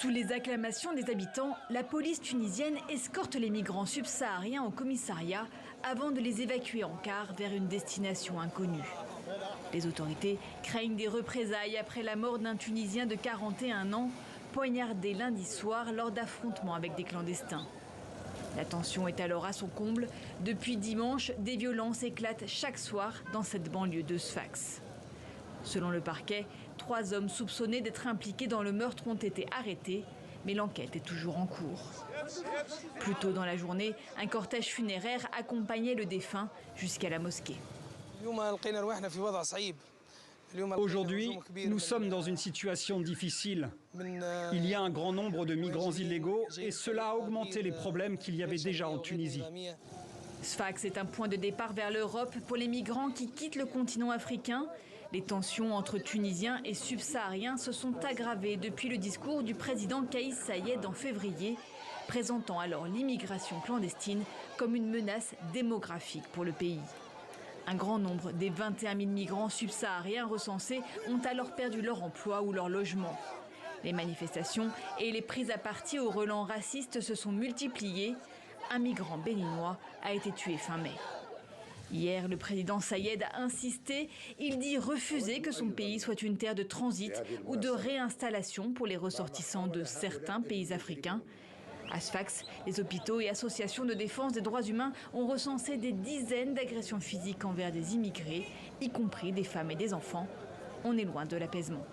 Sous les acclamations des habitants, la police tunisienne escorte les migrants subsahariens au commissariat avant de les évacuer en car vers une destination inconnue. Les autorités craignent des représailles après la mort d'un Tunisien de 41 ans, poignardé lundi soir lors d'affrontements avec des clandestins. La tension est alors à son comble. Depuis dimanche, des violences éclatent chaque soir dans cette banlieue de Sfax. Selon le parquet, 3 hommes soupçonnés d'être impliqués dans le meurtre ont été arrêtés, mais l'enquête est toujours en cours. Plus tôt dans la journée, un cortège funéraire accompagnait le défunt jusqu'à la mosquée. Aujourd'hui, nous sommes dans une situation difficile. Il y a un grand nombre de migrants illégaux et cela a augmenté les problèmes qu'il y avait déjà en Tunisie. Sfax est un point de départ vers l'Europe pour les migrants qui quittent le continent africain. Les tensions entre Tunisiens et subsahariens se sont aggravées depuis le discours du président Kaïs Saïed en février, présentant alors l'immigration clandestine comme une menace démographique pour le pays. Un grand nombre des 21 000 migrants subsahariens recensés ont alors perdu leur emploi ou leur logement. Les manifestations et les prises à partie au relents racistes se sont multipliées. Un migrant béninois a été tué fin mai. Hier, le président Saïed a insisté. Il dit refuser que son pays soit une terre de transit ou de réinstallation pour les ressortissants de certains pays africains. À Sfax, les hôpitaux et associations de défense des droits humains ont recensé des dizaines d'agressions physiques envers des immigrés, y compris des femmes et des enfants. On est loin de l'apaisement.